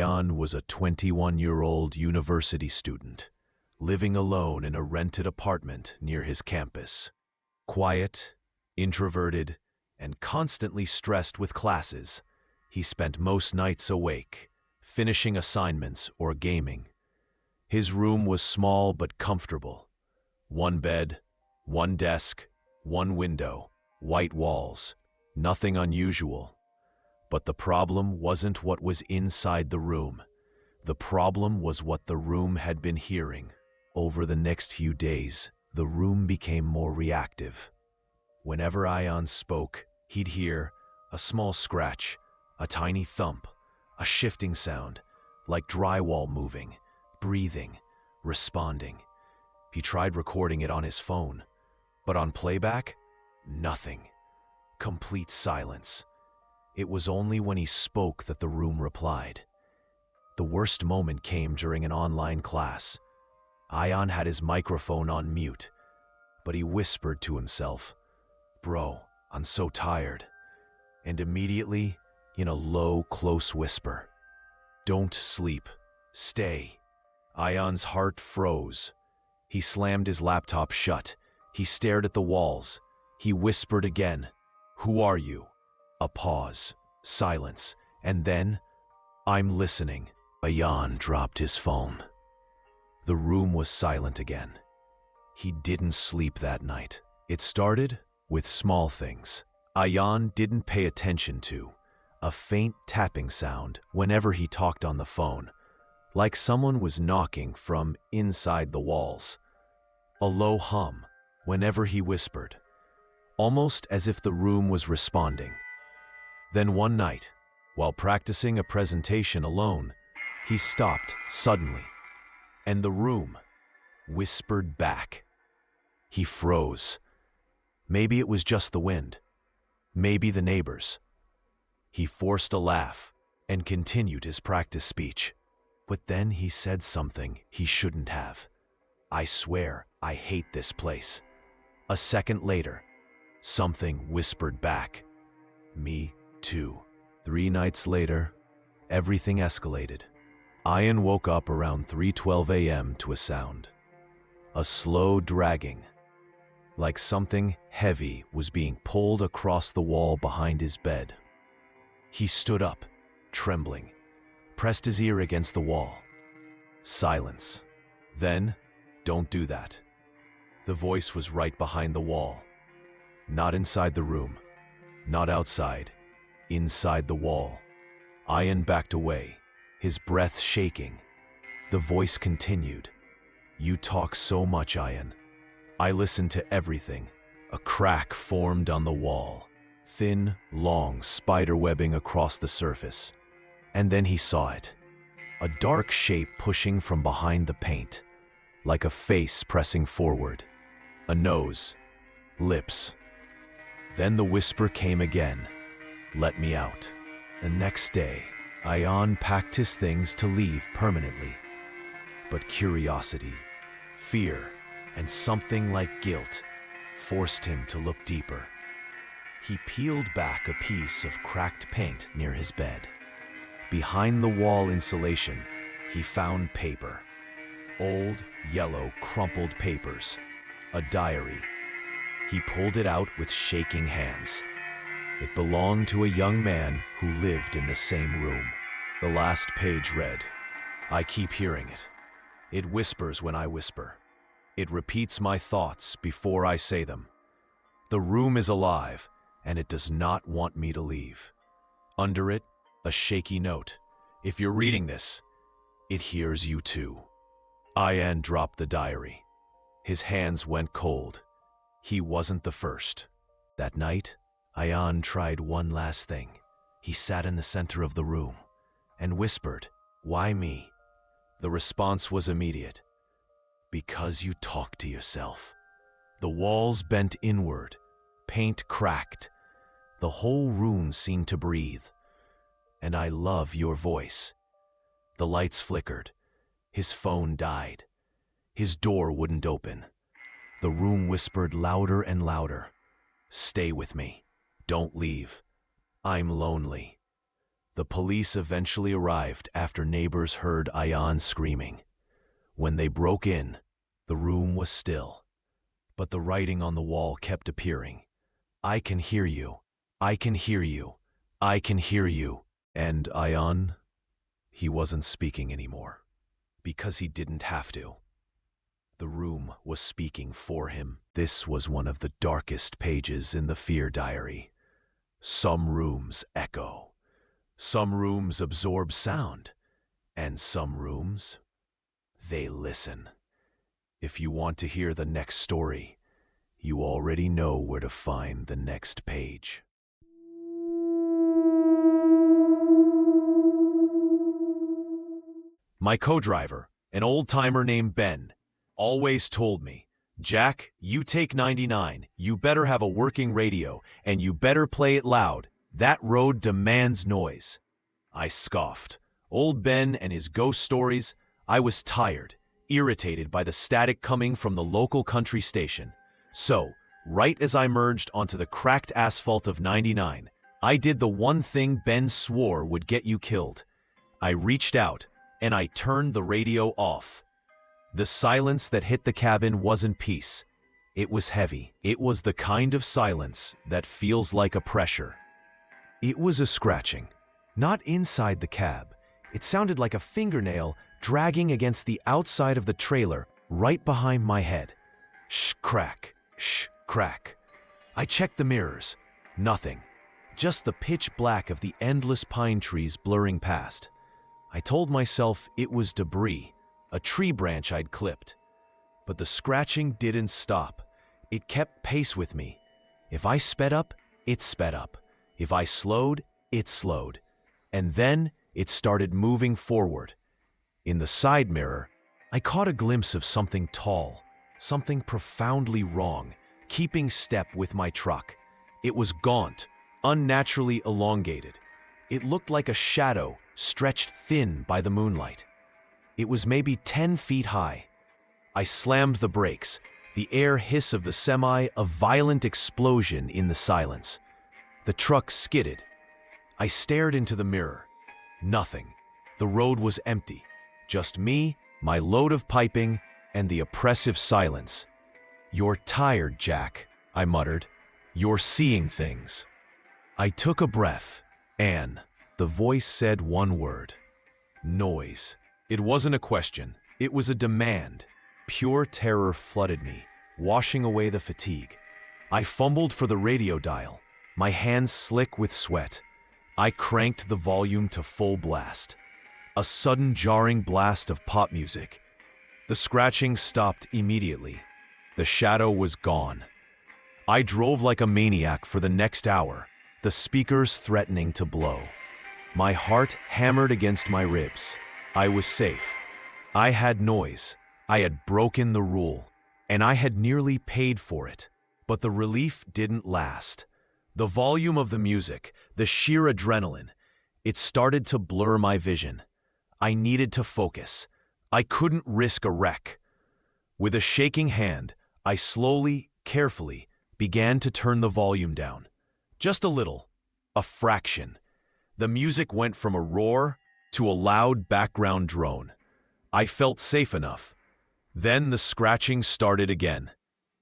Ayan was a 21-year-old university student, living alone in a rented apartment near his campus. Quiet, introverted, and constantly stressed with classes, he spent most nights awake, finishing assignments or gaming. His room was small but comfortable. One bed, one desk, one window, white walls, nothing unusual. But the problem wasn't what was inside the room. The problem was what the room had been hearing. Over the next few days, the room became more reactive. Whenever Ayan spoke, he'd hear a small scratch, a tiny thump, a shifting sound, like drywall moving, breathing, responding. He tried recording it on his phone, but on playback, nothing. Complete silence. It was only when he spoke that the room replied. The worst moment came during an online class. Ayan had his microphone on mute, but he whispered to himself, "Bro, I'm so tired." And immediately, in a low, close whisper, "Don't sleep. Stay." Ayan's heart froze. He slammed his laptop shut. He stared at the walls. He whispered again, "Who are you?" A pause, silence, and then, "I'm listening." Ayan dropped his phone. The room was silent again. He didn't sleep that night. It started with small things Ayan didn't pay attention to. A faint tapping sound whenever he talked on the phone, like someone was knocking from inside the walls. A low hum whenever he whispered, almost as if the room was responding. Then one night, while practicing a presentation alone, he stopped suddenly, and the room whispered back. He froze. Maybe it was just the wind. Maybe the neighbors. He forced a laugh and continued his practice speech. But then he said something he shouldn't have. "I swear, I hate this place." A second later, something whispered back, "Me too." 3 nights later, everything escalated. Ayan woke up around 3:12 a.m. to a sound. A slow dragging, like something heavy was being pulled across the wall behind his bed. He stood up, trembling, pressed his ear against the wall. Silence. Then, "Don't do that." The voice was right behind the wall. Not inside the room, not outside, inside the wall. Ayan backed away, his breath shaking. The voice continued, "You talk so much, Ayan. I listened to everything." A crack formed on the wall, thin, long spider webbing across the surface. And then he saw it, a dark shape pushing from behind the paint, like a face pressing forward, a nose, lips. Then the whisper came again, "Let me out." The next day, Ayan packed his things to leave permanently. But curiosity, fear, and something like guilt forced him to look deeper. He peeled back a piece of cracked paint near his bed. Behind the wall insulation, he found paper. Old, yellow, crumpled papers. A diary. He pulled it out with shaking hands. It belonged to a young man who lived in the same room. The last page read, "I keep hearing it. It whispers when I whisper. It repeats my thoughts before I say them. The room is alive, and it does not want me to leave." Under it, a shaky note. "If you're reading this, it hears you too." Ayan dropped the diary. His hands went cold. He wasn't the first. That night, Ayan tried one last thing. He sat in the center of the room and whispered, "Why me?" The response was immediate. "Because you talk to yourself." The walls bent inward, paint cracked. The whole room seemed to breathe. "And I love your voice." The lights flickered. His phone died. His door wouldn't open. The room whispered louder and louder, "Stay with me. Don't leave. I'm lonely." The police eventually arrived after neighbors heard Ayan screaming. When they broke in, the room was still, but the writing on the wall kept appearing. I can hear you. I can hear you. I can hear you. And Ayan, he wasn't speaking anymore, because he didn't have to. The room was speaking for him. This was one of the darkest pages in the Fear Diary. Some rooms echo. Some rooms absorb sound. And some rooms, they listen. If you want to hear the next story, you already know where to find the next page. My co-driver, an old-timer named Ben, always told me, "Jack, you take 99, you better have a working radio, and you better play it loud. That road demands noise." I scoffed. Old Ben and his ghost stories, I was tired, irritated by the static coming from the local country station. So, right as I merged onto the cracked asphalt of 99, I did the one thing Ben swore would get you killed. I reached out, and I turned the radio off. The silence that hit the cabin wasn't peace. It was heavy. It was the kind of silence that feels like a pressure. It was a scratching. Not inside the cab. It sounded like a fingernail dragging against the outside of the trailer right behind my head. Shh, crack. Shh, crack. I checked the mirrors. Nothing. Just the pitch black of the endless pine trees blurring past. I told myself it was debris, a tree branch I'd clipped. But the scratching didn't stop. It kept pace with me. If I sped up, it sped up. If I slowed, it slowed. And then it started moving forward. In the side mirror, I caught a glimpse of something tall, something profoundly wrong, keeping step with my truck. It was gaunt, unnaturally elongated. It looked like a shadow stretched thin by the moonlight. It was maybe 10 feet high. I slammed the brakes, the air hiss of the semi a violent explosion in the silence. The truck skidded. I stared into the mirror. Nothing. The road was empty. Just me, my load of piping, and the oppressive silence. "You're tired, Jack," I muttered. "You're seeing things." I took a breath, and the voice said one word. Noise. It wasn't a question. It was a demand. Pure terror flooded me, washing away the fatigue. I fumbled for the radio dial, my hands slick with sweat. I cranked the volume to full blast. A sudden jarring blast of pop music. The scratching stopped immediately. The shadow was gone. I drove like a maniac for the next hour, the speakers threatening to blow. My heart hammered against my ribs. I was safe. I had noise. I had broken the rule, and I had nearly paid for it. But the relief didn't last. The volume of the music, the sheer adrenaline, it started to blur my vision. I needed to focus. I couldn't risk a wreck. With a shaking hand, I slowly, carefully, began to turn the volume down. Just a little, a fraction. The music went from a roar to a loud background drone. I felt safe enough. Then the scratching started again.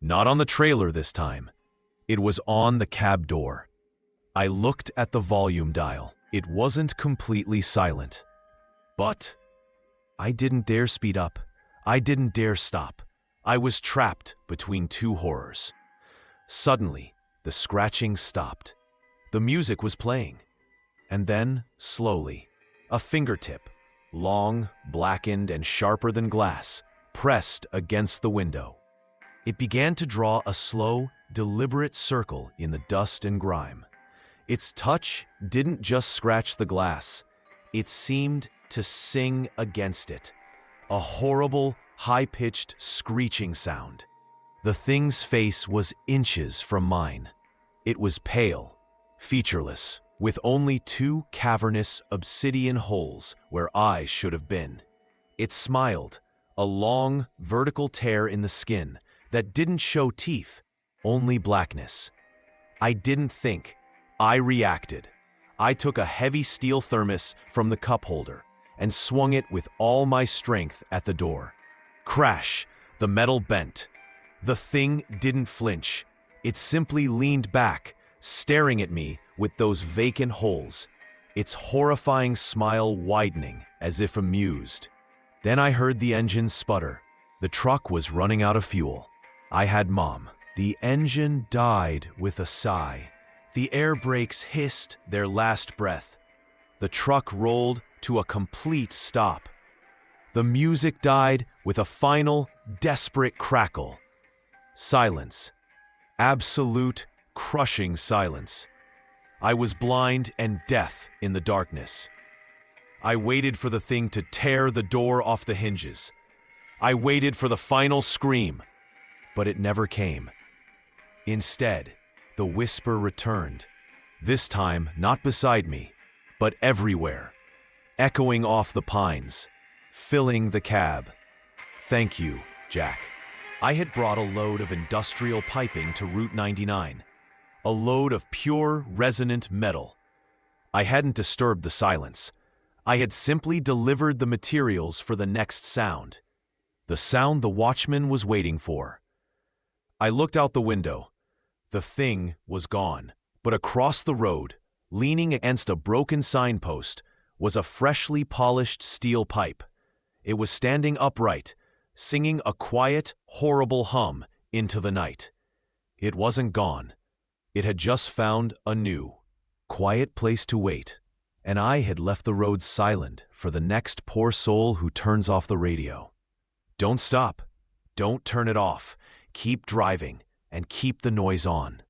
Not on the trailer this time. It was on the cab door. I looked at the volume dial. It wasn't completely silent. But I didn't dare speed up. I didn't dare stop. I was trapped between two horrors. Suddenly, the scratching stopped. The music was playing. And then, slowly, a fingertip, long, blackened, and sharper than glass, pressed against the window. It began to draw a slow, deliberate circle in the dust and grime. Its touch didn't just scratch the glass. It seemed to sing against it. A horrible, high-pitched, screeching sound. The thing's face was inches from mine. It was pale, featureless, with only two cavernous obsidian holes where eyes should have been. It smiled, a long, vertical tear in the skin that didn't show teeth, only blackness. I didn't think. I reacted. I took a heavy steel thermos from the cup holder and swung it with all my strength at the door. Crash! The metal bent. The thing didn't flinch. It simply leaned back, staring at me with those vacant holes, its horrifying smile widening as if amused. Then I heard the engine sputter. The truck was running out of fuel. I had Mom. The engine died with a sigh. The air brakes hissed their last breath. The truck rolled to a complete stop. The music died with a final, desperate crackle. Silence. Absolute, crushing silence. I was blind and deaf in the darkness. I waited for the thing to tear the door off the hinges. I waited for the final scream, but it never came. Instead, the whisper returned, this time not beside me, but everywhere, echoing off the pines, filling the cab. Thank you, Jack. I had brought a load of industrial piping to Route 99, a load of pure, resonant metal. I hadn't disturbed the silence. I had simply delivered the materials for the next sound, the sound the watchman was waiting for. I looked out the window. The thing was gone, but across the road, leaning against a broken signpost, was a freshly polished steel pipe. It was standing upright, singing a quiet, horrible hum into the night. It wasn't gone. It had just found a new, quiet place to wait, and I had left the road silent for the next poor soul who turns off the radio. Don't stop. Don't turn it off. Keep driving and keep the noise on.